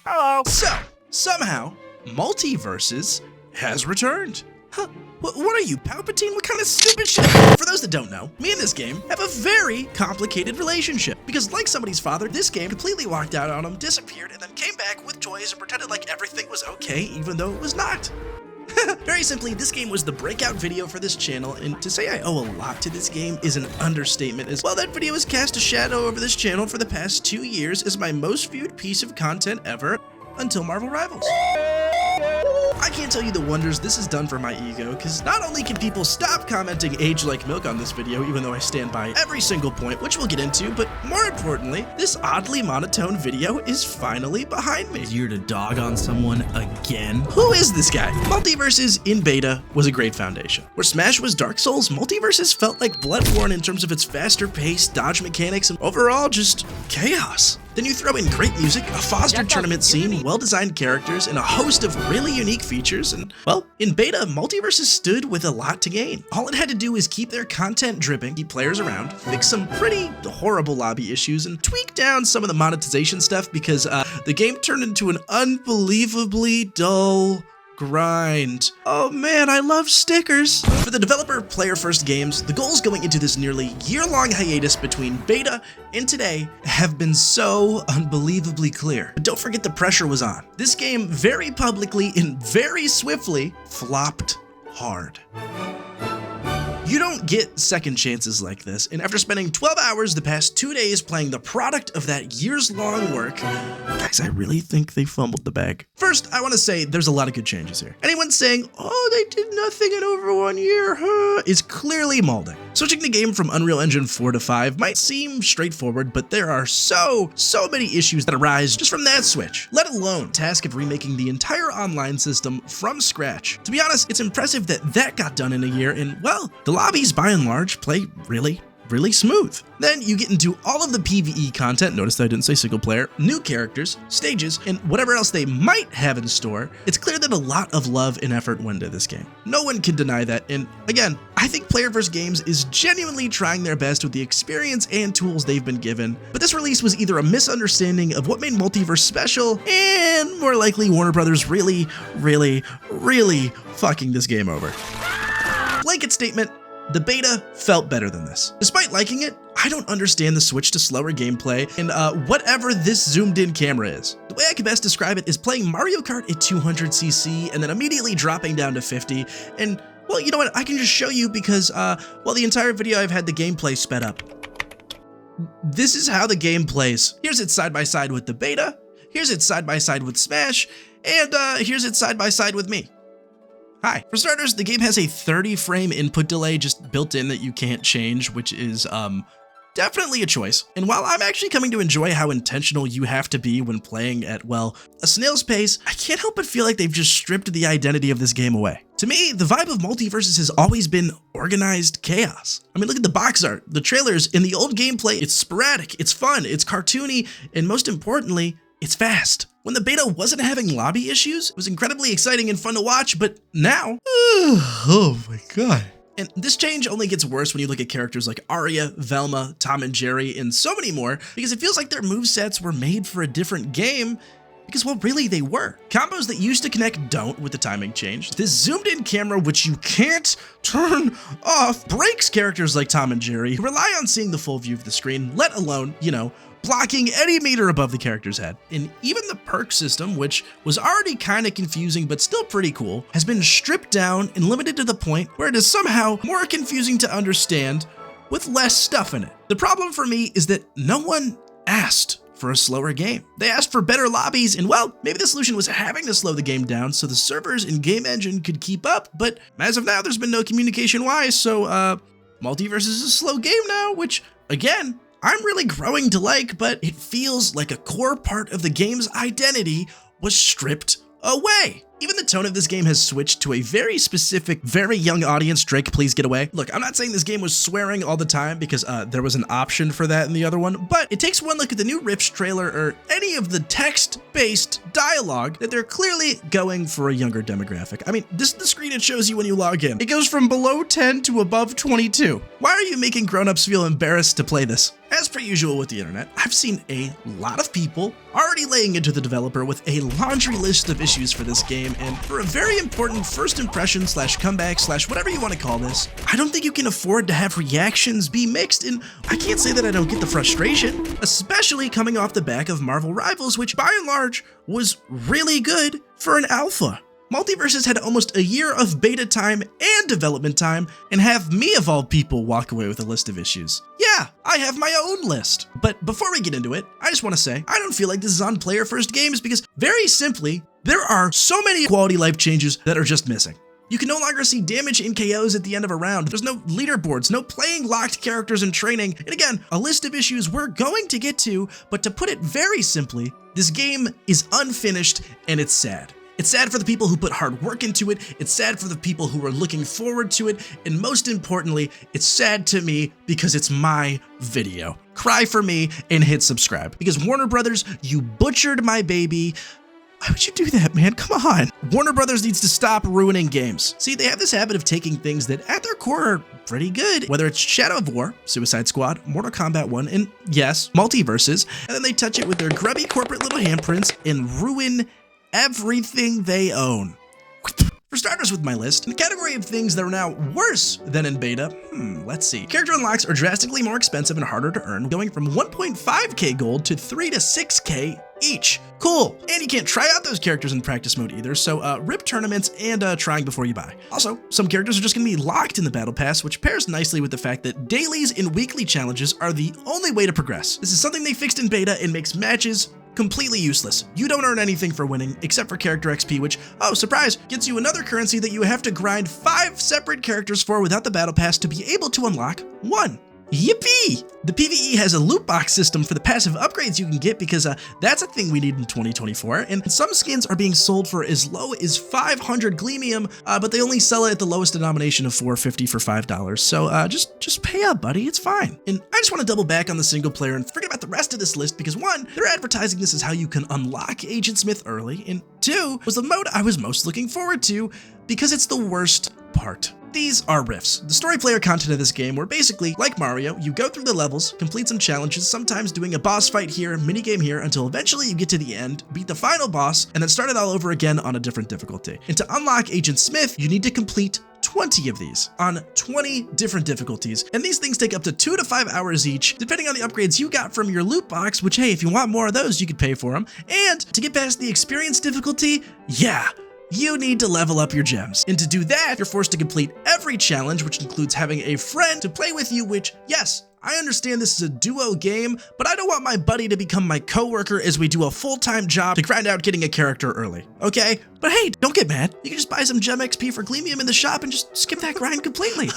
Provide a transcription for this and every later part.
Hello. So, somehow, Multiversus has returned. Huh, what are you, Palpatine? What kind of stupid shit? For those that don't know, me and this game have a very complicated relationship. Because like somebody's father, this game completely walked out on him, disappeared, and then came back with toys and pretended like everything was okay, even though it was not. Very simply, this game was the breakout video for this channel, and to say I owe a lot to this game is an understatement, as well that video has cast a shadow over this channel for the past 2 years as my most viewed piece of content ever, until Marvel Rivals. I can't tell you the wonders this has done for my ego, because not only can people stop commenting age like milk on this video, even though I stand by every single point, which we'll get into, but more importantly, this oddly monotone video is finally behind me. You're to dog on someone again? Who is this guy? Multiversus in beta was a great foundation. Where Smash was Dark Souls, Multiversus felt like Bloodborne in terms of its faster pace, dodge mechanics, and overall just chaos. Then you throw in great music, a fostered tournament scene, well-designed characters, and a host of really unique features, and, well, in beta, Multiversus stood with a lot to gain. All it had to do was keep their content dripping, keep players around, fix some pretty horrible lobby issues, and tweak down some of the monetization stuff because the game turned into an unbelievably dull grind. Oh man, I love stickers. For the developer Player First Games, the goals going into this nearly year-long hiatus between beta and today have been so unbelievably clear. But don't forget the pressure was on. This game very publicly and very swiftly flopped hard. You don't get second chances like this, and after spending 12 hours the past 2 days playing the product of that years-long work, guys, I really think they fumbled the bag. First, I want to say there's a lot of good changes here. Anyone saying, oh, they did nothing in over 1 year, huh, is clearly molding. Switching the game from Unreal Engine 4 to 5 might seem straightforward, but there are so many issues that arise just from that switch, let alone the task of remaking the entire online system from scratch. To be honest, it's impressive that that got done in a year, and, well, the lobbies by and large play really smooth. Then you get into all of the PvE content, notice that I didn't say single player, new characters, stages, and whatever else they might have in store. It's clear that a lot of love and effort went into this game. No one can deny that, and again, I think Player First Games is genuinely trying their best with the experience and tools they've been given, but this release was either a misunderstanding of what made Multiverse special, and more likely Warner Brothers really fucking this game over. Blanket statement, the beta felt better than this. Despite liking it, I don't understand the switch to slower gameplay and whatever this zoomed in camera is. The way I can best describe it is playing Mario Kart at 200cc and then immediately dropping down to 50. And, well, you know what, I can just show you because, well, the entire video I've had the gameplay sped up. This is how the game plays. Here's it side by side with the beta, here's it side by side with Smash, and here's it side by side with me. Hi. For starters, the game has a 30 frame input delay just built in that you can't change, which is definitely a choice. And while I'm actually coming to enjoy how intentional you have to be when playing at, well, a snail's pace, I can't help but feel like they've just stripped the identity of this game away. To me, the vibe of Multiversus has always been organized chaos. I mean, look at the box art, the trailers, and the old gameplay. It's sporadic, it's fun, it's cartoony, and most importantly, it's fast. When the beta wasn't having lobby issues, it was incredibly exciting and fun to watch, but now, oh my god. And this change only gets worse when you look at characters like Arya, Velma, Tom and Jerry, and so many more, because it feels like their movesets were made for a different game, because, well, really they were. Combos that used to connect don't with the timing change. This zoomed in camera, which you can't turn off, breaks characters like Tom and Jerry, who rely on seeing the full view of the screen, let alone, you know, blocking any meter above the character's head. And even the perk system, which was already kind of confusing but still pretty cool, has been stripped down and limited to the point where it is somehow more confusing to understand with less stuff in it. The problem for me is that no one asked for a slower game. They asked for better lobbies, and well, maybe the solution was having to slow the game down so the servers and game engine could keep up, but as of now, there's been no communication wise, so Multiversus is a slow game now, which, again, I'm really growing to like, but it feels like a core part of the game's identity was stripped away. Even the tone of this game has switched to a very specific, very young audience. Drake, please get away. Look, I'm not saying this game was swearing all the time because there was an option for that in the other one, but it takes one look at the new Rifts trailer or any of the text-based dialogue that they're clearly going for a younger demographic. I mean, this is the screen it shows you when you log in. It goes from below 10 to above 22. Why are you making grown-ups feel embarrassed to play this? As per usual with the internet, I've seen a lot of people already laying into the developer with a laundry list of issues for this game, and for a very important first impression / comeback / whatever you want to call this, I don't think you can afford to have reactions be mixed, and I can't say that I don't get the frustration, especially coming off the back of Marvel Rivals, which by and large was really good for an alpha. Multiversus had almost a year of beta time and development time, and have me of all people walk away with a list of issues. Yeah, I have my own list. But before we get into it, I just want to say, I don't feel like this is on player first games because very simply, there are so many quality life changes that are just missing. You can no longer see damage in KOs at the end of a round. There's no leaderboards, no playing locked characters in training. And again, a list of issues we're going to get to, but to put it very simply, this game is unfinished and it's sad. It's sad for the people who put hard work into it, it's sad for the people who are looking forward to it, and most importantly, it's sad to me because it's my video. Cry for me and hit subscribe. Because Warner Brothers, you butchered my baby. Why would you do that, man? Come on. Warner Brothers needs to stop ruining games. See, they have this habit of taking things that at their core are pretty good, whether it's Shadow of War, Suicide Squad, Mortal Kombat 1, and yes, Multiversus, and then they touch it with their grubby corporate little handprints and ruin everything they own. For starters with my list, in the category of things that are now worse than in beta, let's see. Character unlocks are drastically more expensive and harder to earn, going from 1.5k gold to 3 to 6k each. Cool. And you can't try out those characters in practice mode either, so rip tournaments and trying before you buy. Also, some characters are just going to be locked in the battle pass, which pairs nicely with the fact that dailies and weekly challenges are the only way to progress. This is something they fixed in beta and makes matches completely useless. You don't earn anything for winning except for character XP, which, oh surprise, gets you another currency that you have to grind 5 separate characters for without the battle pass to be able to unlock one. Yippee! The PvE has a loot box system for the passive upgrades you can get because that's a thing we need in 2024, and some skins are being sold for as low as 500 Gleamium, but they only sell it at the lowest denomination of 450 for $5, so just pay up, buddy, it's fine. And I just want to double back on the single player and forget about the rest of this list because 1, they're advertising this as how you can unlock Agent Smith early, and 2, was the mode I was most looking forward to because it's the worst part. These are rifts, the story player content of this game where basically, like Mario, you go through the levels, complete some challenges, sometimes doing a boss fight here, minigame here, until eventually you get to the end, beat the final boss, and then start it all over again on a different difficulty. And to unlock Agent Smith, you need to complete 20 of these on 20 different difficulties, and these things take up to 2 to 5 hours each, depending on the upgrades you got from your loot box, which hey, if you want more of those, you could pay for them. And to get past the experience difficulty, yeah, you need to level up your gems. And to do that, you're forced to complete every challenge, which includes having a friend to play with you, which, yes, I understand this is a duo game, but I don't want my buddy to become my coworker as we do a full-time job to grind out getting a character early, okay? But hey, don't get mad. You can just buy some gem XP for Gleamium in the shop and just skip that grind completely.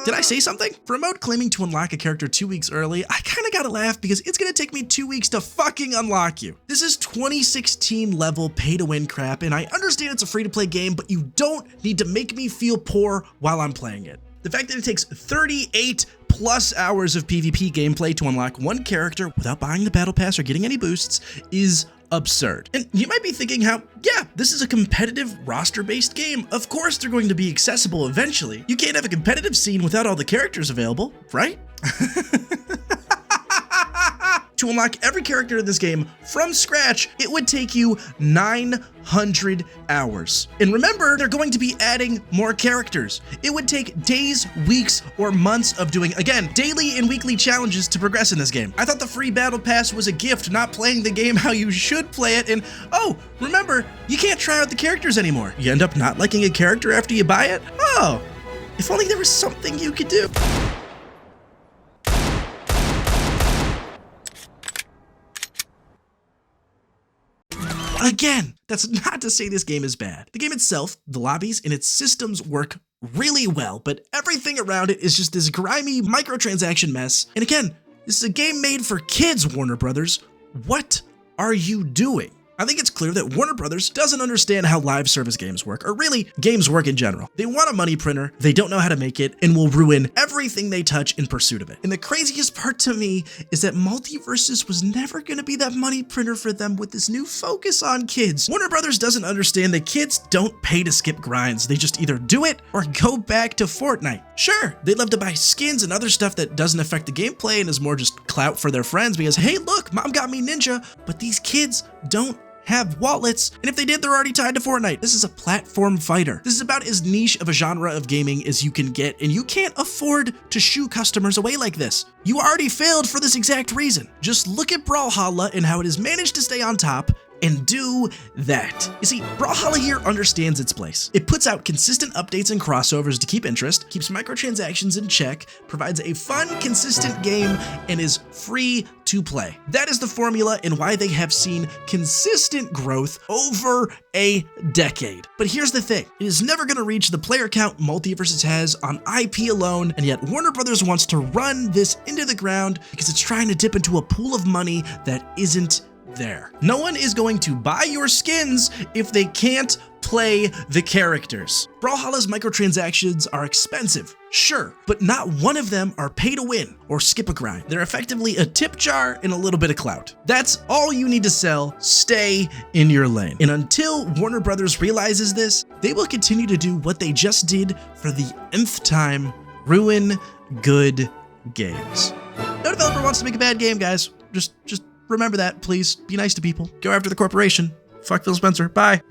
Did I say something? For a mode claiming to unlock a character 2 weeks early, I kinda gotta laugh because it's gonna take me 2 weeks to fucking unlock you. This is 2016 level pay-to-win crap, and I understand it's a free-to-play game, but you don't need to make me feel poor while I'm playing it. The fact that it takes 38 plus hours of PvP gameplay to unlock one character without buying the battle pass or getting any boosts is absurd. And you might be thinking how, yeah, this is a competitive roster-based game. Of course they're going to be accessible eventually. You can't have a competitive scene without all the characters available, right? To unlock every character in this game from scratch, it would take you 900 hours. And remember, they're going to be adding more characters. It would take days, weeks, or months of doing, again, daily and weekly challenges to progress in this game. I thought the free battle pass was a gift, not playing the game how you should play it. And oh, remember, you can't try out the characters anymore. You end up not liking a character after you buy it? Oh, if only there was something you could do. Again, that's not to say this game is bad. The game itself, the lobbies, and its systems work really well, but everything around it is just this grimy microtransaction mess. And again, this is a game made for kids, Warner Brothers. What are you doing? I think it's clear that Warner Brothers doesn't understand how live service games work, or really games work in general. They want a money printer, they don't know how to make it, and will ruin everything they touch in pursuit of it. And the craziest part to me is that Multiversus was never going to be that money printer for them with this new focus on kids. Warner Brothers doesn't understand that kids don't pay to skip grinds, they just either do it or go back to Fortnite. Sure, they'd love to buy skins and other stuff that doesn't affect the gameplay and is more just clout for their friends because, hey look, mom got me Ninja, but these kids don't have wallets, and if they did, they're already tied to Fortnite. This is a platform fighter. This is about as niche of a genre of gaming as you can get, and you can't afford to shoo customers away like this. You already failed for this exact reason. Just look at Brawlhalla and how it has managed to stay on top and do that. You see, Brawlhalla here understands its place. It puts out consistent updates and crossovers to keep interest, keeps microtransactions in check, provides a fun, consistent game, and is free to play. That is the formula and why they have seen consistent growth over a decade. But here's the thing, it is never going to reach the player count Multiversus has on IP alone, and yet Warner Brothers wants to run this into the ground because it's trying to dip into a pool of money that isn't there. No one is going to buy your skins if they can't play the characters. Brawlhalla's microtransactions are expensive, sure, but not one of them are pay to win or skip a grind. They're effectively a tip jar and a little bit of clout. That's all you need to sell. Stay in your lane. And until Warner Brothers realizes this, they will continue to do what they just did for the nth time: ruin good games. No developer wants to make a bad game, guys. Just remember that, please. Be nice to people. Go after the corporation. Fuck Phil Spencer. Bye.